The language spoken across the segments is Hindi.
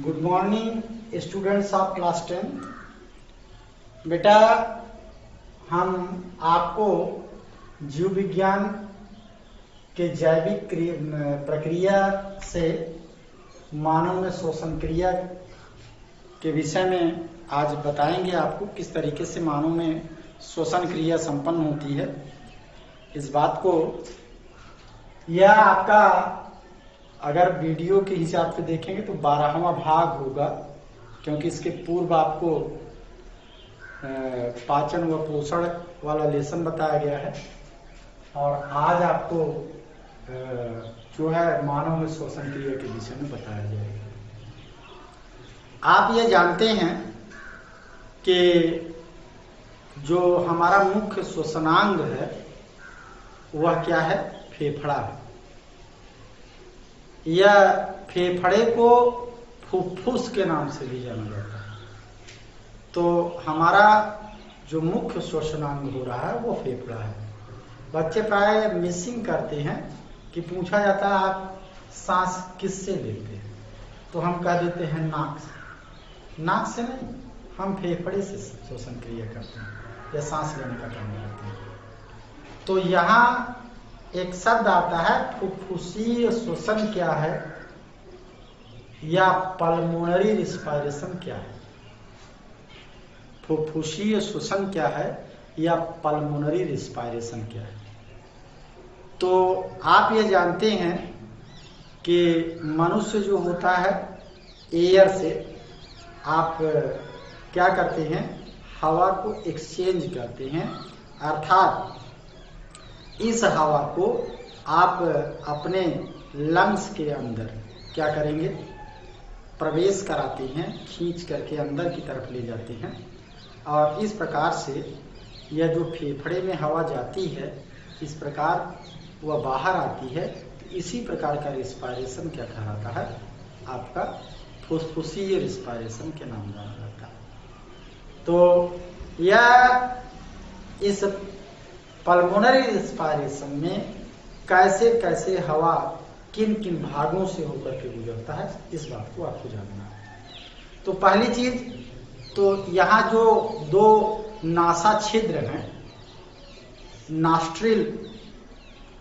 Good morning students of class 10। बेटा, हम आपको जीव विज्ञान के जैविक प्रक्रिया से मानव में श्वसन क्रिया के विषय में आज बताएंगे आपको किस तरीके से मानव में श्वसन क्रिया संपन्न होती है। इस बात को यह आपका अगर वीडियो के हिसाब से देखेंगे तो 12वां भाग होगा, क्योंकि इसके पूर्व आपको पाचन व पोषण वाला लेसन बताया गया है और आज आपको जो है मानव में श्वसन क्रिया के विषय में बताया जाएगा। आप ये जानते हैं कि जो हमारा मुख्य श्वसनांग है वह क्या है? फेफड़ा है। यह फेफड़े को फुफ्फुस के नाम से भी जाना जाता है। तो हमारा जो मुख्य श्वसनांग हो रहा है वो फेफड़ा है। बच्चे प्राय मिसिंग करते हैं कि पूछा जाता है आप सांस किससे लेते हैं, तो हम कह देते हैं नाक से। नाक से नहीं, हम फेफड़े से श्वसन क्रिया करते हैं या सांस लेने का काम करते हैं। तो यहाँ एक शब्द आता है फुफ्फुसीय श्वसन क्या है या पल्मोनरी रिस्पायरेशन क्या है। फुफ्फुसीय श्वसन क्या है या पल्मोनरी रिस्पायरेशन क्या है। तो आप ये जानते हैं कि मनुष्य जो होता है एयर से आप क्या करते हैं, हवा को एक्सचेंज करते हैं, अर्थात इस हवा को आप अपने लंग्स के अंदर क्या करेंगे, प्रवेश कराते हैं, खींच करके अंदर की तरफ ले जाते हैं और इस प्रकार से यह जो फेफड़े में हवा जाती है इस प्रकार वह बाहर आती है। तो इसी प्रकार का रिस्पायरेशन क्या कहलाता है, आपका फुफ्फुसीय रिस्पायरेशन के नाम जाना जाता है। तो यह इस पल्मोनरी रिस्पायरेशन में कैसे कैसे हवा किन किन भागों से होकर के गुजरता है, इस बात को आपको जानना है। तो पहली चीज तो यहाँ जो दो नासा छिद्र हैं, नॉस्ट्रिल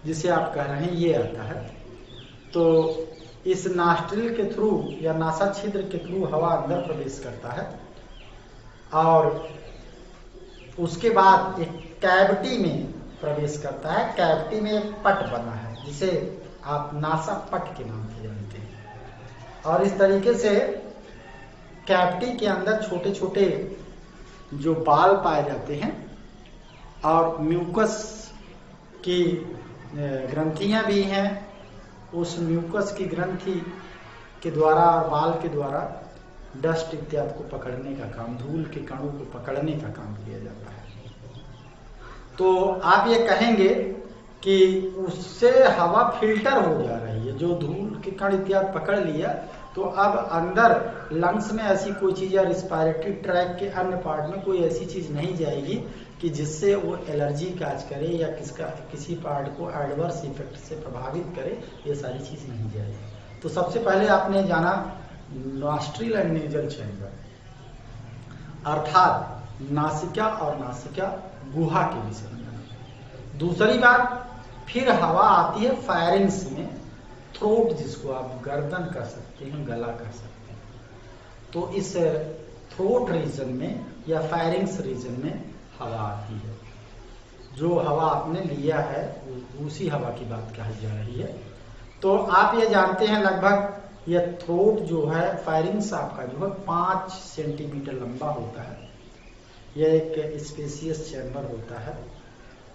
जिसे आप कह रहे हैं, ये आता है। तो इस नॉस्ट्रिल के थ्रू या नासा छिद्र के थ्रू हवा अंदर प्रवेश करता है और उसके बाद एक कैविटी में प्रवेश करता है। कैविटी में एक पट बना है जिसे आप नासा पट के नाम से जानते हैं और इस तरीके से कैविटी के अंदर छोटे छोटे जो बाल पाए जाते हैं और म्यूकस की ग्रंथियां भी हैं। उस म्यूकस की ग्रंथि के द्वारा और बाल के द्वारा डस्ट इत्यादि को पकड़ने का काम, धूल के कणों को पकड़ने का काम किया जाता है। तो आप ये कहेंगे कि उससे हवा फिल्टर हो जा रही है, जो धूल के कण इत्यादि पकड़ लिया तो अब अंदर लंग्स में ऐसी कोई चीज या रिस्पायरेटरी ट्रैक के अन्य पार्ट में कोई ऐसी चीज नहीं जाएगी कि जिससे वो एलर्जी काज करे या किसी पार्ट को एडवर्स इफेक्ट से प्रभावित करे। ये सारी चीज नहीं जाएगी। तो सबसे पहले आपने जाना नॉस्ट्रिल एंड नेजल चैम्बर, अर्थात नासिका और नासिका गुहा के विषय में। दूसरी बात, फिर हवा आती है फायरिंग्स में, थ्रोट जिसको आप गर्दन कर सकते हैं, गला कर सकते हैं। तो इस थ्रोट रीजन में या फायरिंग्स रीजन में हवा आती है। जो हवा आपने लिया है उसी हवा की बात कही जा रही है। तो आप ये जानते हैं लगभग यह थ्रोट जो है फायरिंग्स आपका जो है 5 सेंटीमीटर लंबा होता है। यह एक स्पेसियस चैम्बर होता है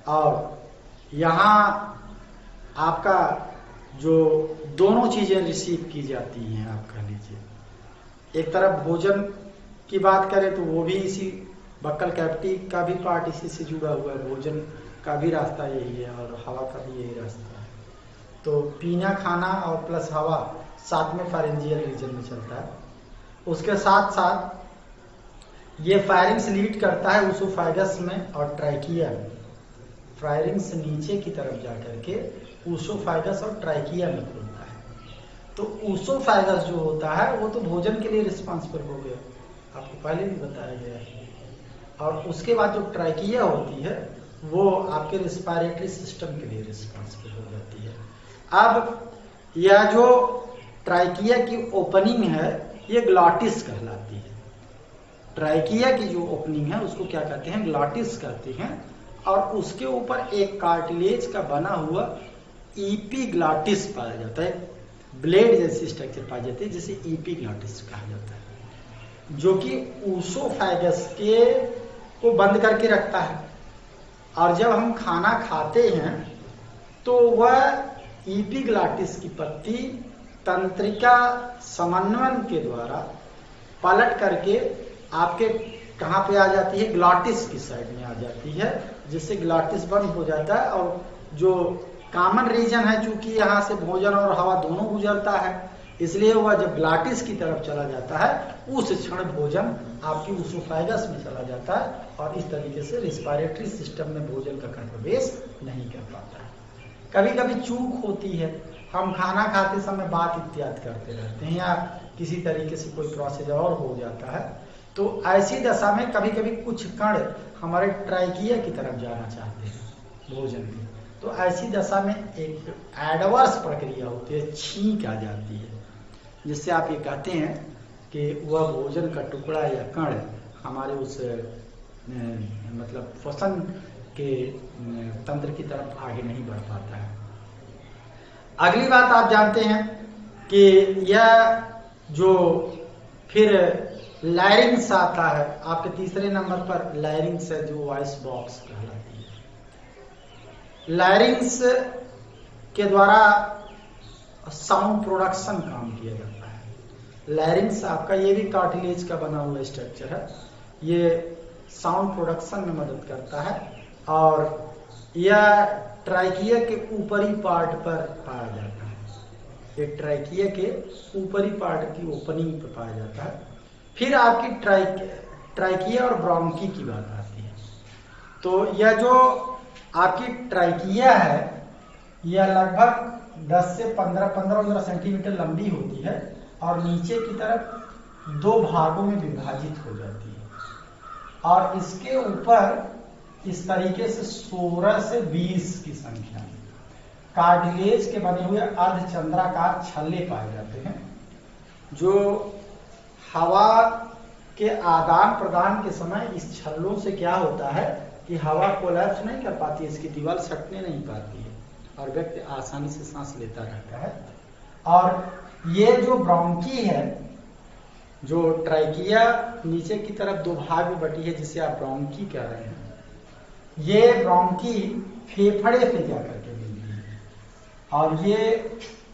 और यहाँ आपका जो दोनों चीजें रिसीव की जाती हैं, आप कह लीजिए एक तरफ भोजन की बात करें तो वो भी इसी बक्कल कैविटी का भी पार्ट इसी से जुड़ा हुआ है, भोजन का भी रास्ता यही है और हवा का भी यही रास्ता है। तो पीना खाना और प्लस हवा साथ में फारेंजियल रीजन में चलता है। उसके साथ साथ ये फायरिंग्स लीड करता है ऊसोफाइगस में और ट्राइकिया में। फायरिंग्स नीचे की तरफ जाकर के ऊसोफाइगस और ट्राइकिया में खुलता है तो ऊसोफेगस जो होता है वो तो भोजन के लिए रिस्पॉन्सिबल हो गया, आपको पहले भी बताया गया है। और उसके बाद जो ट्रैकिया होती है वो आपके रिस्पायरेटरी सिस्टम के लिए रिस्पॉन्सिबल हो जाती है। अब यह जो ट्रैकिया की ओपनिंग है ये ग्लॉटिस कहलाती है। ट्रैकिया की जो ओपनिंग है उसको क्या कहते हैं, ग्लॉटिस कहते हैं। और उसके ऊपर एक कार्टिलेज का बना हुआ ईपीग्लॉटिस पाया जाता है, ब्लेड जैसी स्ट्रक्चर पाई जाती है जिसे ईपीग्लॉटिस कहा जाता है, जो कि ऊसोफेगस के को बंद करके रखता है। और जब हम खाना खाते हैं तो वह ईपीग्लॉटिस की पत्ती तंत्रिका समन्वयन के द्वारा पलट करके आपके कहाँ पे आ जाती है, ग्लॉटिस की साइड में आ जाती है, जिससे ग्लॉटिस बंद हो जाता है। और जो कॉमन रीजन है, चूंकि यहाँ से भोजन और हवा दोनों गुजरता है, इसलिए वह जब ग्लॉटिस की तरफ चला जाता है उस क्षण भोजन आपकी ऊसोफेगस में चला जाता है और इस तरीके से रिस्पायरेटरी सिस्टम में भोजन का प्रवेश नहीं कर पाता है। कभी कभी चूक होती है, हम खाना खाते समय बात इत्यादि करते रहते हैं या किसी तरीके से कोई प्रोसेस और हो जाता है, तो ऐसी दशा में कभी कभी कुछ कण हमारे ट्रैकिया की तरफ जाना चाहते हैं भोजन में, तो ऐसी दशा में एक एडवर्स प्रक्रिया होती है, छींक आ जाती है, जिससे आप ये कहते हैं कि वह भोजन का टुकड़ा या कण हमारे उस मतलब श्वसन के तंत्र की तरफ आगे नहीं बढ़ पाता है। अगली बात आप जानते हैं कि यह जो फिर लैरिंग्स आता है, आपके तीसरे नंबर पर लैरिंग्स है जो वॉइस बॉक्स कहलाती है। लैरिंग्स के द्वारा साउंड प्रोडक्शन काम किया जाता है। लैरिंग्स आपका ये भी कार्टिलेज का बना हुआ स्ट्रक्चर है, ये साउंड प्रोडक्शन में मदद करता है और यह ट्रैकिया के ऊपरी पार्ट पर पाया जाता है। ये ट्रैकिया के ऊपरी पार्ट की ओपनिंग पर पाया जाता है। फिर आपकी ट्रैकिया और ब्रोंकी की बात आती है। तो यह जो आपकी ट्रैकिया है यह लगभग 10 से 15 सेंटीमीटर लंबी होती है और नीचे की तरफ दो भागों में विभाजित हो जाती है और इसके ऊपर इस तरीके से 16 से 20 की संख्या में कार्टिलेज के बने हुए अर्धचंद्राकार छल्ले पाए जाते हैं, जो हवा के आदान प्रदान के समय इस छल्लों से क्या होता है कि हवा कोलैप्स नहीं कर पाती, इसकी दीवार सटने नहीं पाती है और व्यक्ति आसानी से सांस लेता रहता है। और ये जो ब्रोंकी है, जो ट्रैकिया नीचे की तरफ दो भाग में बटी है जिसे आप ब्रोंकी कह रहे हैं, ये ब्रोंकी फेफड़े पे जा करके मिलती है और ये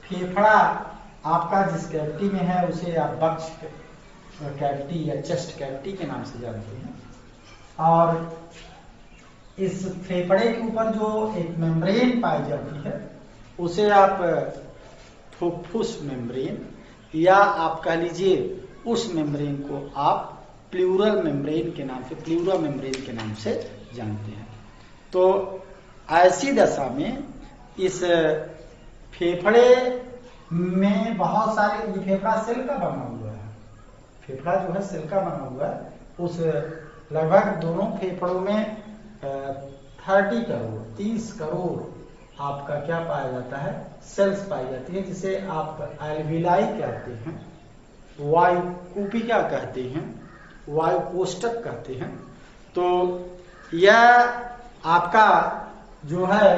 फेफड़ा आपका जिस कैविटी में है उसे आप बक्ष कैविटी या चेस्ट कैविटी के नाम से जानते हैं। और इस फेफड़े के ऊपर जो एक मेम्ब्रेन पाई जाती है उसे आप फुफ्फुस मेम्ब्रेन या आप कह लीजिए उस मेम्ब्रेन को आप प्लूरल मेम्ब्रेन के नाम से, प्लूरा मेम्ब्रेन के नाम से जानते हैं। तो ऐसी दशा में इस फेफड़े में बहुत सारे, ये फेफड़ा सेल का बना हुआ है, फेफड़ा जो है सेल का बना हुआ है, उस लगभग दोनों फेफड़ों में 30 करोड़ आपका क्या पाया जाता है, सेल्स पाई जाती है, जिसे आप एल्विलाई कहते हैं, वायु कूपिका कहते हैं, वायु कोष्ठक कहते हैं। तो यह आपका जो है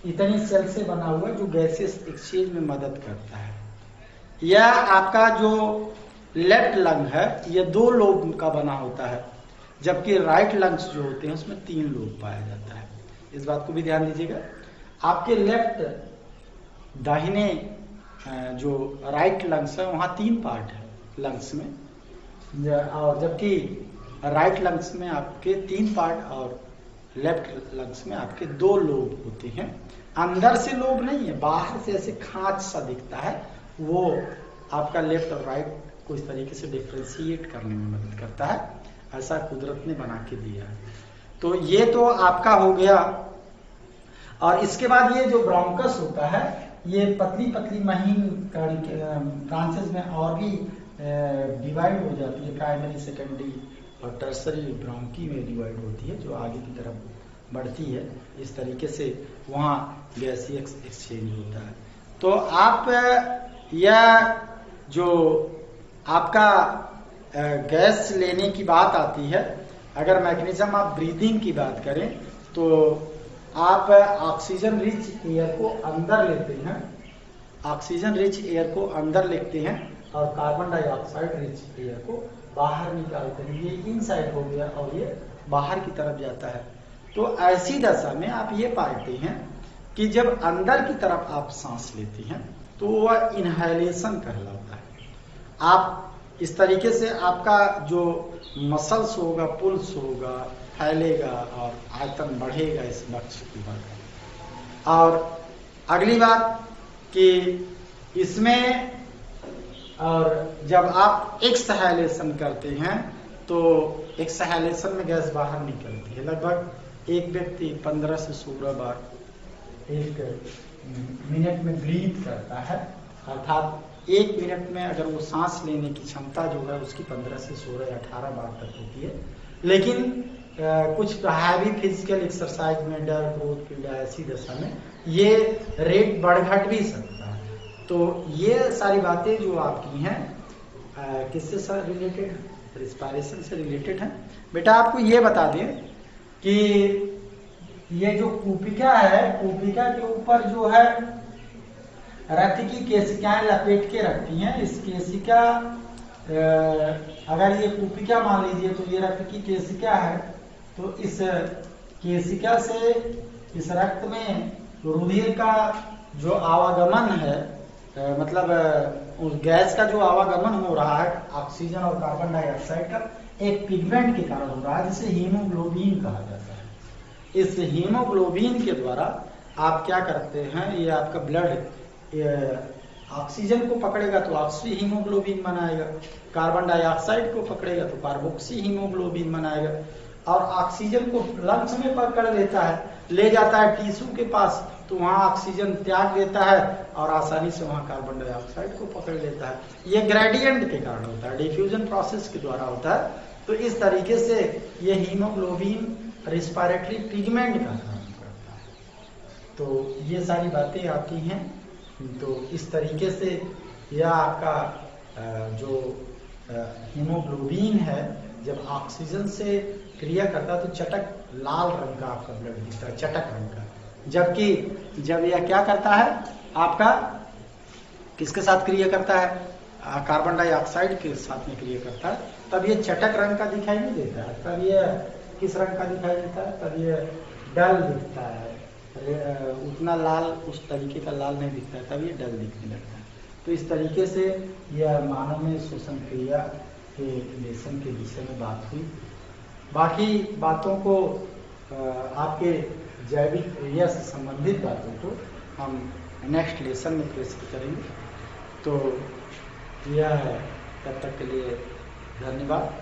इतनी सेल से बना हुआ जो गैसेस एक्सचेंज में मदद करता है। यह आपका जो लेफ्ट लंग है यह 2 लोब का बना होता है, जबकि राइट लंग्स जो होते हैं उसमें 3 लोब पाया जाता है। इस बात को भी ध्यान दीजिएगा। आपके लेफ्ट दाहिने जो राइट लंग्स है वहां 3 पार्ट है लंग्स में, और जबकि राइट लंग्स में आपके 3 पार्ट और लेफ्ट लंग्स में आपके 2 लोब होते हैं। अंदर से लोब नहीं है, बाहर से ऐसे खांच सा दिखता है, वो आपका लेफ्ट और राइट को इस तरीके से डिफ्रेंशिएट करने में मदद करता है, ऐसा कुदरत ने बना के दिया है। तो ये तो आपका हो गया और इसके बाद ये जो ब्रोंकस होता है ये पतली पतली महीन ब्रांचेस में और भी डिवाइड हो जाती है, प्राइमरी सेकेंडरी और टर्सरी ब्रोंकी में डिवाइड होती है, जो आगे की तरफ बढ़ती है। इस तरीके से वहाँ गैसीय एक्सचेंज होता है। तो आप यह जो आपका गैस लेने की बात आती है, अगर मैकेनिज्म आप ब्रीदिंग की बात करें तो आप ऑक्सीजन रिच एयर को अंदर लेते हैं, ऑक्सीजन रिच एयर को अंदर लेते हैं और कार्बन डाइऑक्साइड रिच एयर को बाहर निकालते हैं। ये इनसाइड हो गया और ये बाहर की तरफ जाता है। तो ऐसी दशा में आप ये पाते हैं कि जब अंदर की तरफ आप सांस लेते हैं तो वह इनहेलेशन कहलाता है। आप इस तरीके से आपका जो मसल्स होगा, पुल्स होगा, फैलेगा और आयतन बढ़ेगा इस लक्ष्य की बात। और अगली बात कि इसमें और जब आप एक्सहेलेशन करते हैं तो एक्सहेलेशन में गैस बाहर निकलती है। लगभग एक व्यक्ति 15 से 16 बार एक मिनट में ब्रीथ करता है, अर्थात एक मिनट में अगर वो सांस लेने की क्षमता जो है उसकी 15 से 16 या 18 बार तक होती है। लेकिन कुछ हैवी फिजिकल एक्सरसाइज में, डर, क्रोध, पीड़ा, ऐसी दशा में ये रेट बढ़ घट भी सकता है। तो ये सारी बातें जो आपकी हैं किससे रिलेटेड है? रिस्पायरेशन से रिलेटेड है। बेटा आपको ये बता दें कि ये जो कूपिका है, कूपिका के ऊपर जो है रक्त की केशिकाएं लपेट के रखती हैं। इस केशिका अगर ये कूपिका मान लीजिए तो ये रक्त की केशिका है, तो इस केशिका से इस रक्त में रुधिर का जो आवागमन है, मतलब उस गैस का जो आवागमन हो रहा है ऑक्सीजन और कार्बन डाइऑक्साइड का, एक पिगमेंट के कारण हो रहा है जिसे हीमोग्लोबिन कहा जाता है। इस हीमोग्लोबिन के द्वारा आप क्या करते हैं, ये आपका ब्लड ऑक्सीजन को पकड़ेगा तो ऑक्सी हीमोग्लोबिन बनाएगा, कार्बन डाइऑक्साइड को पकड़ेगा तो कार्बोक्सी हीमोग्लोबिन बनाएगा, और ऑक्सीजन को लंग्स में पकड़ लेता है, ले जाता है टिश्यू के पास, तो वहां ऑक्सीजन त्याग देता है और आसानी से वहां कार्बन डाइऑक्साइड को पकड़ लेता है। ये ग्रेडियंट के कारण होता है, डिफ्यूजन प्रोसेस के द्वारा होता है। तो इस तरीके से ये हीमोग्लोबिन रिस्पायरेटरी पिगमेंट का काम करता है। तो ये सारी बातें आपकी हैं। तो इस तरीके से यह आपका जो हीमोग्लोबिन है जब ऑक्सीजन से क्रिया करता है तो चटक लाल रंग का आपका ब्लड दिखता है, चटक रंग का। जबकि जब यह क्या करता है, आपका किसके साथ क्रिया करता है, कार्बन डाइऑक्साइड के साथ में क्रिया करता है, तब ये चटक रंग का दिखाई नहीं देता है। तब ये किस रंग का दिखाई देता है, तब ये डल दिखता है, उतना लाल, उस तरीके का लाल नहीं दिखता है, तब ये डल दिखने लगता है। तो इस तरीके से यह मानव में श्वसन क्रिया के लेसन के विषय में बात हुई। बाकी बातों को आपके जैविक क्रिया से संबंधित बातों को हम नेक्स्ट लेसन में प्रस्तुत करेंगे। तो यह तब तक के लिए धन्यवाद।